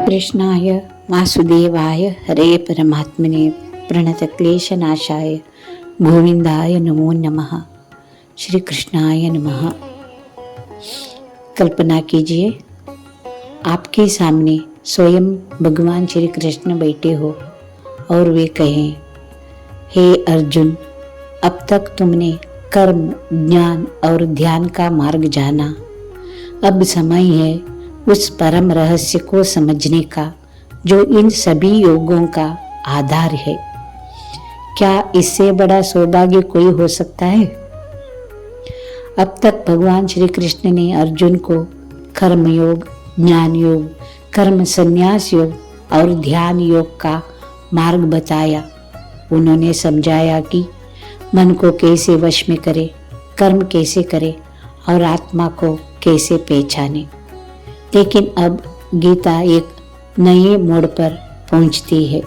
कृष्णाय वासुदेवाय हरे परमात्मने प्रणतक्लेशनाशाय गोविंदाय नमो नमः। श्री कृष्णाय नमः। कल्पना कीजिए आपके सामने स्वयं भगवान श्री कृष्ण बैठे हो और वे कहें, हे अर्जुन, अब तक तुमने कर्म, ज्ञान और ध्यान का मार्ग जाना। अब समय है उस परम रहस्य को समझने का जो इन सभी योगों का आधार है। क्या इससे बड़ा सौभाग्य कोई हो सकता है? अब तक भगवान श्री कृष्ण ने अर्जुन को कर्म योग, ज्ञान योग, कर्म संन्यास योग और ध्यान योग का मार्ग बताया। उन्होंने समझाया कि मन को कैसे वश में करे, कर्म कैसे करे और आत्मा को कैसे पहचाने। लेकिन अब गीता एक नए मोड़ पर पहुंचती है।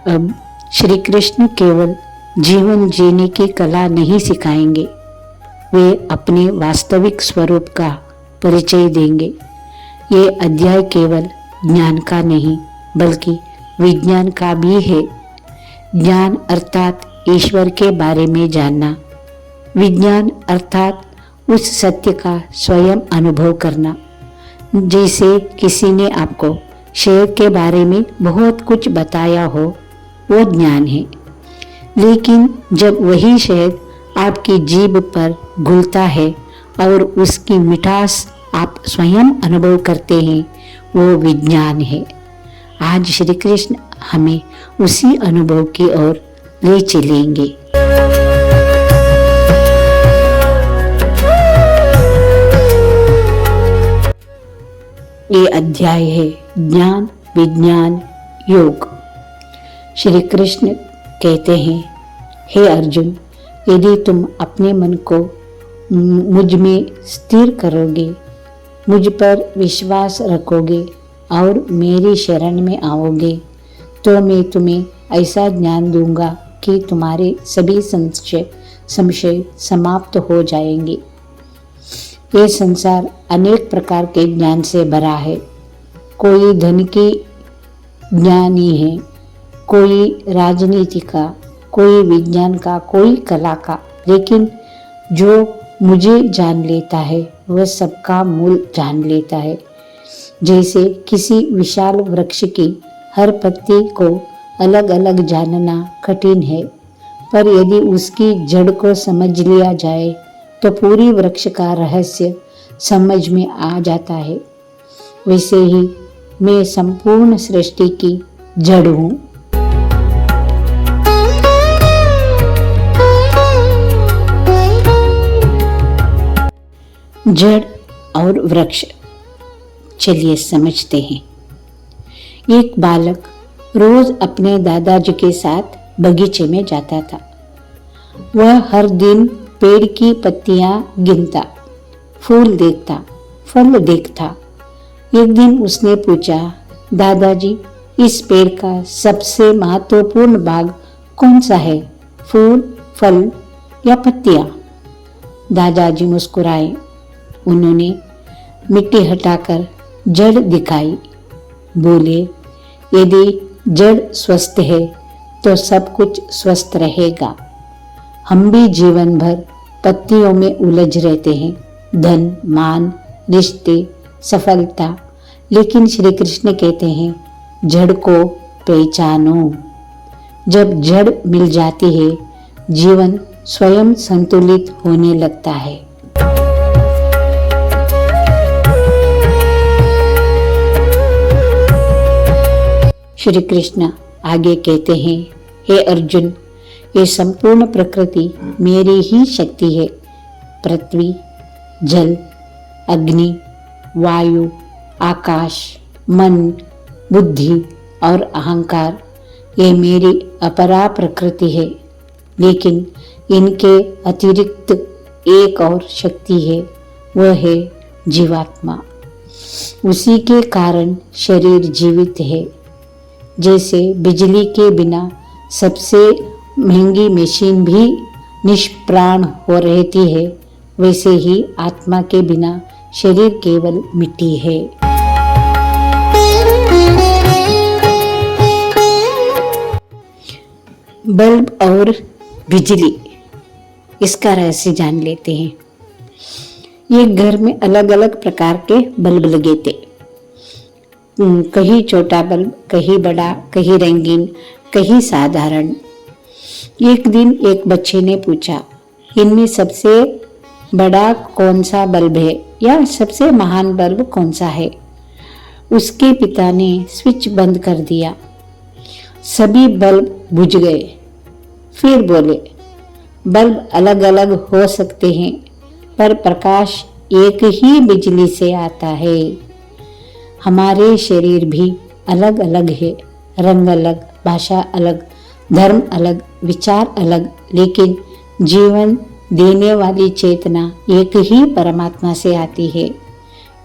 अब श्री कृष्ण केवल जीवन जीने की कला नहीं सिखाएंगे, वे अपने वास्तविक स्वरूप का परिचय देंगे। ये अध्याय केवल ज्ञान का नहीं बल्कि विज्ञान का भी है। ज्ञान अर्थात ईश्वर के बारे में जानना, विज्ञान अर्थात उस सत्य का स्वयं अनुभव करना। जैसे किसी ने आपको शहद के बारे में बहुत कुछ बताया हो, वो ज्ञान है। लेकिन जब वही शहद आपकी जीभ पर घुलता है और उसकी मिठास आप स्वयं अनुभव करते हैं, वो विज्ञान है। आज श्री कृष्ण हमें उसी अनुभव की ओर ले चलेंगे। ये अध्याय है ज्ञान विज्ञान योग। श्री कृष्ण कहते हैं, हे अर्जुन, यदि तुम अपने मन को मुझ में स्थिर करोगे, मुझ पर विश्वास रखोगे और मेरी शरण में आओगे, तो मैं तुम्हें ऐसा ज्ञान दूंगा कि तुम्हारे सभी संशय समाप्त हो जाएंगे। ये संसार अनेक प्रकार के ज्ञान से भरा है। कोई धन की ज्ञानी है, कोई राजनीति का, कोई विज्ञान का, कोई कला का। लेकिन जो मुझे जान लेता है वह सबका मूल जान लेता है। जैसे किसी विशाल वृक्ष की हर पत्ती को अलग अलग जानना कठिन है, पर यदि उसकी जड़ को समझ लिया जाए तो पूरी वृक्ष का रहस्य समझ में आ जाता है। वैसे ही मैं संपूर्ण सृष्टि की जड़ हूँ। जड़ और वृक्ष, चलिए समझते हैं। एक बालक रोज अपने दादाजी के साथ बगीचे में जाता था। वह हर दिन पेड़ की पत्तियां गिनता, फूल देखता, फल देखता। एक दिन उसने पूछा, दादाजी, इस पेड़ का सबसे महत्वपूर्ण भाग कौन सा है, फूल, फल या पत्तियां? दादाजी मुस्कुराए। उन्होंने मिट्टी हटाकर जड़ दिखाई। बोले, यदि जड़ स्वस्थ है तो सब कुछ स्वस्थ रहेगा। हम भी जीवन भर पत्तियों में उलझ रहते हैं, धन, मान, रिश्ते, सफलता। लेकिन श्री कृष्ण कहते हैं, जड़ को पहचानो। जब जड़ मिल जाती है, जीवन स्वयं संतुलित होने लगता है। श्री कृष्ण आगे कहते हैं, हे अर्जुन, ये संपूर्ण प्रकृति मेरी ही शक्ति है। पृथ्वी, जल, अग्नि, वायु, आकाश, मन, बुद्धि और अहंकार, ये मेरी अपरा प्रकृति है। लेकिन इनके अतिरिक्त एक और शक्ति है, वह है जीवात्मा। उसी के कारण शरीर जीवित है। जैसे बिजली के बिना सबसे महंगी मशीन भी निष्प्राण हो रहती है, वैसे ही आत्मा के बिना शरीर केवल मिट्टी है। बल्ब और बिजली, इसका रहस्य जान लेते हैं। ये घर में अलग अलग प्रकार के बल्ब लगे थे। कहीं छोटा बल्ब, कहीं बड़ा, कहीं रंगीन, कहीं साधारण। एक दिन एक बच्चे ने पूछा, इनमें सबसे बड़ा कौन सा बल्ब है या सबसे महान बल्ब कौन सा है? उसके पिता ने स्विच बंद कर दिया। सभी बल्ब बुझ गए। फिर बोले, बल्ब अलग अलग हो सकते हैं, पर प्रकाश एक ही बिजली से आता है। हमारे शरीर भी अलग अलग है, रंग अलग, भाषा अलग, धर्म अलग, विचार अलग, लेकिन जीवन देने वाली चेतना एक ही परमात्मा से आती है।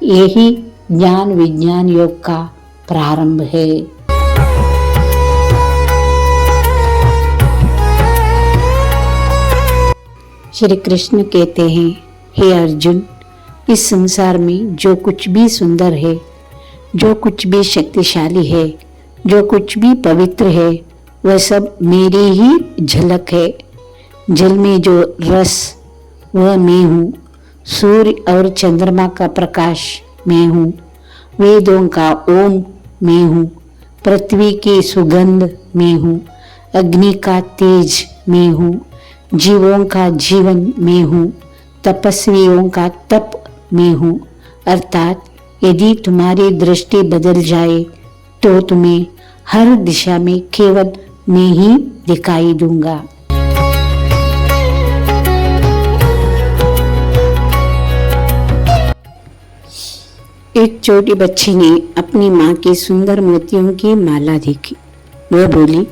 यही ज्ञान विज्ञान योग का प्रारंभ है। श्री कृष्ण कहते हैं, हे अर्जुन, इस संसार में जो कुछ भी सुंदर है, जो कुछ भी शक्तिशाली है, जो कुछ भी पवित्र है, वह सब मेरी ही झलक है। जल में जो रस, वह मैं हूँ। सूर्य और चंद्रमा का प्रकाश मैं हूँ। वेदों का ओम मैं हूँ। पृथ्वी की सुगंध मैं हूँ। अग्नि का तेज मैं हूँ। जीवों का जीवन मैं हूँ। तपस्वियों का तप मैं हूँ। अर्थात यदि तुम्हारी दृष्टि बदल जाए तो तुम्हें हर दिशा में केवल मैं ही दिखाई दूंगा। एक छोटी बच्ची ने अपनी माँ की सुंदर मोतियों की माला देखी। वह बोली,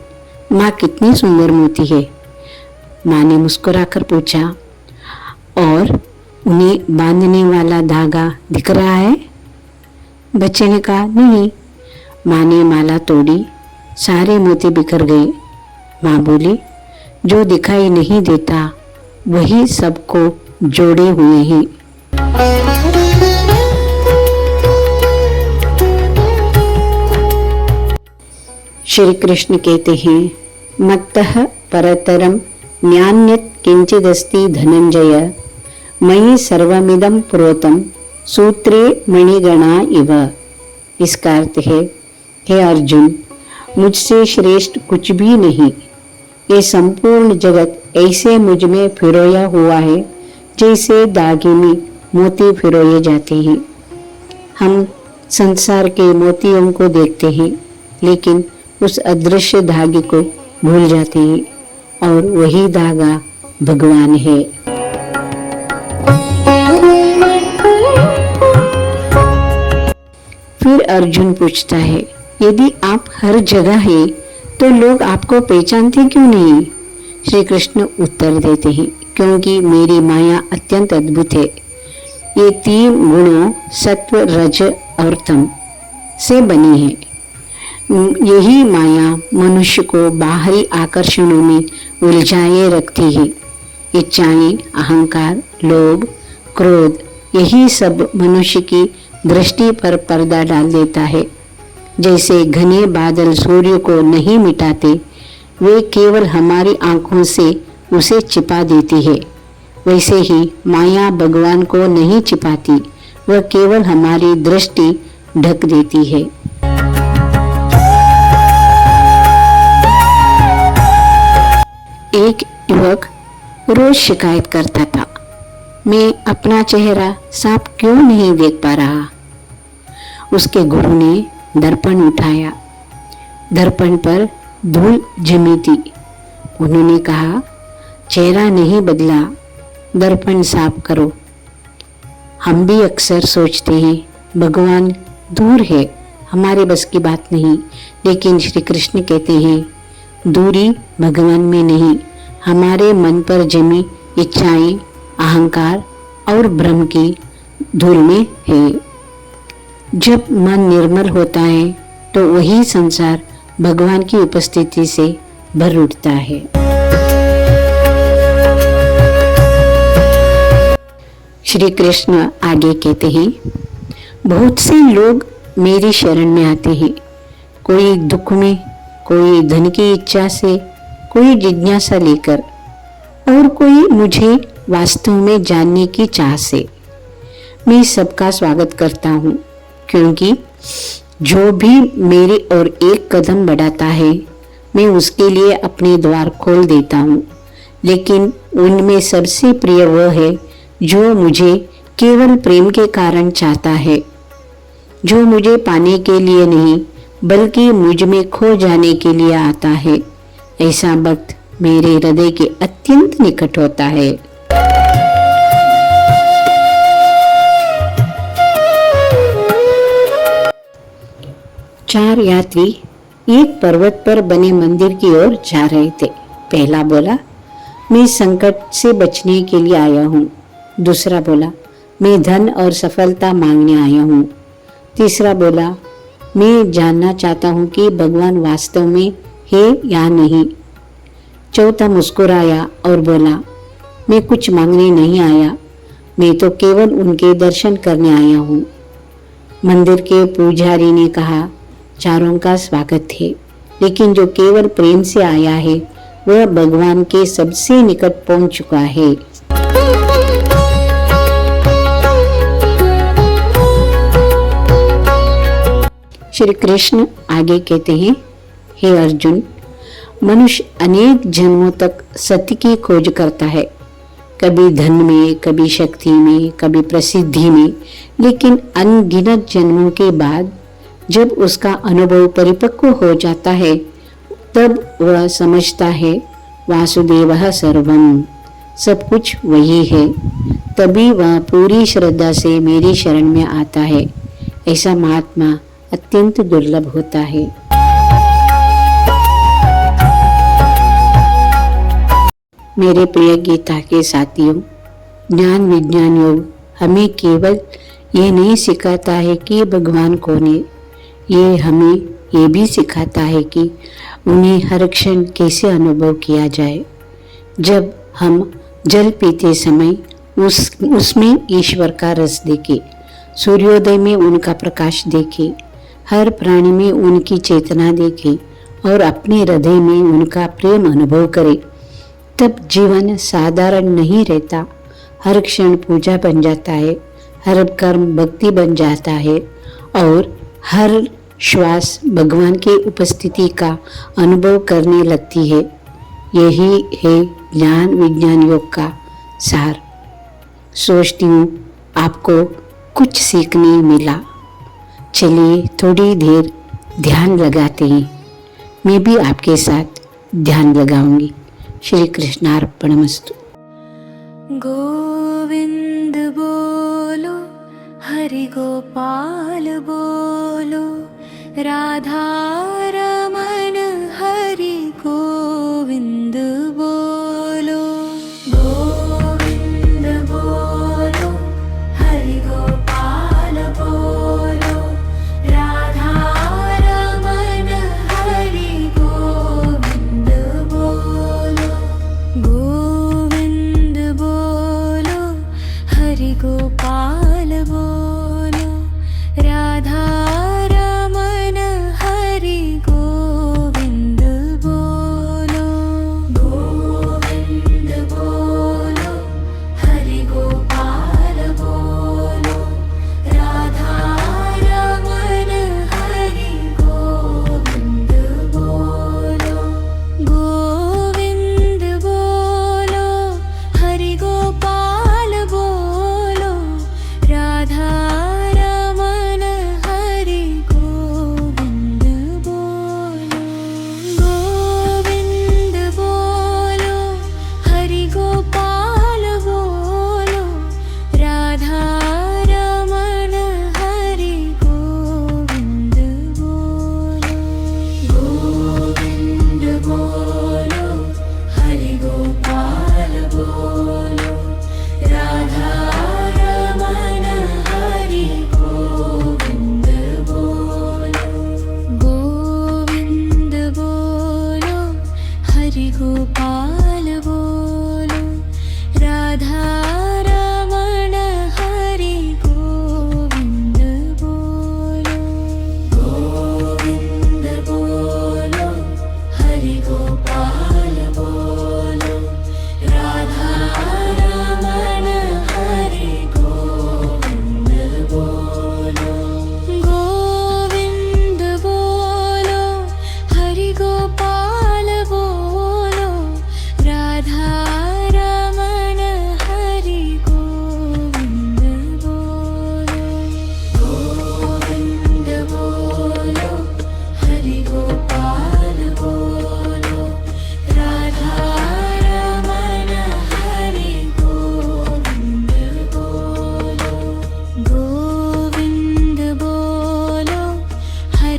माँ कितनी सुंदर मोती है। माँ ने मुस्कुराकर पूछा, और उन्हें बांधने वाला धागा दिख रहा है? बच्चे ने कहा, नहीं। माँ ने माला तोड़ी, सारे मोती बिखर गए। माँ बोली, जो दिखाई नहीं देता वही सबको जोड़े हुए हैं। श्री कृष्ण कहते हैं, मत्तः परतरम न्यान्यत् किंचिदस्ति धनंजय, मयि सर्वमिदं प्रोतं सूत्रे मणिगणा इव। इसका अर्थ है, हे अर्जुन, मुझसे श्रेष्ठ कुछ भी नहीं। ये संपूर्ण जगत ऐसे मुझ में फिरोया हुआ है जैसे धागे में मोती फिरोए जाते हैं। हम संसार के मोतियों को देखते हैं, लेकिन उस अदृश्य धागे को भूल जाते हैं, और वही धागा भगवान है। फिर अर्जुन पूछता है, यदि आप हर जगह हैं तो लोग आपको पहचानते क्यों नहीं? श्री कृष्ण उत्तर देते हैं, क्योंकि मेरी माया अत्यंत अद्भुत है। ये 3 गुणों सत्व, रज और तम से बनी है। यही माया मनुष्य को बाहरी आकर्षणों में उलझाए रखती है। इच्छाएं, अहंकार, लोभ, क्रोध, यही सब मनुष्य की दृष्टि पर पर्दा डाल देता है। जैसे घने बादल सूर्य को नहीं मिटाते, वे केवल हमारी आंखों से उसे छिपा देती है, वैसे ही माया भगवान को नहीं छिपाती, वह केवल हमारी दृष्टि ढक देती है। एक युवक रोज शिकायत करता था, मैं अपना चेहरा साफ क्यों नहीं देख पा रहा। उसके गुरु ने दर्पण उठाया। दर्पण पर धूल जमी थी। उन्होंने कहा, चेहरा नहीं बदला, दर्पण साफ करो। हम भी अक्सर सोचते हैं भगवान दूर है, हमारे बस की बात नहीं, लेकिन श्री कृष्ण कहते हैं, दूरी भगवान में नहीं, हमारे मन पर जमी इच्छाएं, अहंकार और भ्रम की धूल में है। जब मन निर्मल होता है तो वही संसार भगवान की उपस्थिति से भर उठता है। श्री कृष्ण आगे कहते हैं, बहुत से लोग मेरी शरण में आते हैं, कोई दुख में, कोई धन की इच्छा से, कोई जिज्ञासा लेकर, और कोई मुझे वास्तव में जानने की चाह से। मैं सबका स्वागत करता हूँ, क्योंकि जो भी मेरे ओर एक कदम बढ़ाता है, मैं उसके लिए अपने द्वार खोल देता हूँ। लेकिन उनमें सबसे प्रिय वह है जो मुझे केवल प्रेम के कारण चाहता है, जो मुझे पाने के लिए नहीं बल्कि मुझ में खो जाने के लिए आता है। ऐसा भक्त मेरे हृदय के अत्यंत निकट होता है। चार यात्री एक पर्वत पर बने मंदिर की ओर जा रहे थे। पहला बोला, मैं संकट से बचने के लिए आया हूँ। दूसरा बोला, मैं धन और सफलता मांगने आया हूँ। तीसरा बोला, मैं जानना चाहता हूँ कि भगवान वास्तव में है या नहीं। चौथा मुस्कुराया और बोला, मैं कुछ मांगने नहीं आया, मैं तो केवल उनके दर्शन करने आया हूँ। मंदिर के पुजारी ने कहा, चारों का स्वागत है, लेकिन जो केवल प्रेम से आया है वह भगवान के सबसे निकट पहुंच चुका है। श्री कृष्ण आगे कहते हैं, हे अर्जुन, मनुष्य अनेक जन्मों तक सत्य की खोज करता है, कभी धन में, कभी शक्ति में, कभी प्रसिद्धि में, लेकिन अनगिनत जन्मों के बाद जब उसका अनुभव परिपक्व हो जाता है, तब वह समझता है वासुदेवः सर्वम, सब कुछ वही है। तभी वह पूरी श्रद्धा से मेरी शरण में आता है। ऐसा महात्मा अत्यंत दुर्लभ होता है। मेरे प्रिय गीता के साथियों, ज्ञान विज्ञान योग हमें केवल ये नहीं सिखाता है कि भगवान कौन है, ये हमें ये भी सिखाता है कि उन्हें हर क्षण कैसे अनुभव किया जाए। जब हम जल पीते समय उसमें ईश्वर का रस देखें, सूर्योदय में उनका प्रकाश देखें, हर प्राणी में उनकी चेतना देखें और अपने हृदय में उनका प्रेम अनुभव करें, तब जीवन साधारण नहीं रहता। हर क्षण पूजा बन जाता है, हर कर्म भक्ति बन जाता है और हर श्वास भगवान की उपस्थिति का अनुभव करने लगती है। यही है ज्ञान विज्ञान योग का सार। सोचती हूँ आपको कुछ सीखने मिला। चलिए थोड़ी देर ध्यान लगाते हैं। मैं भी आपके साथ ध्यान लगाऊंगी। श्री कृष्णार्पणमस्तु। गोविंद बोलो, हरि गोपाल बोलो, राधा रमन हरि गोविंद बोलो। गोविंद बोलो, हरि गोपाल बोलो, राधा रमन हरि गोविंद बोलो। गोविंद बोलो, हरि गोपाल बोलो, राधा रमन हरि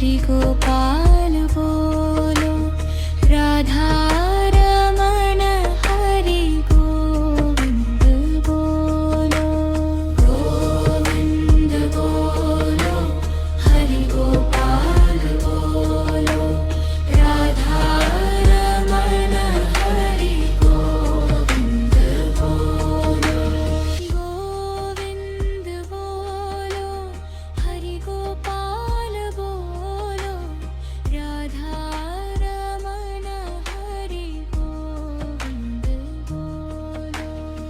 हरि गोपाल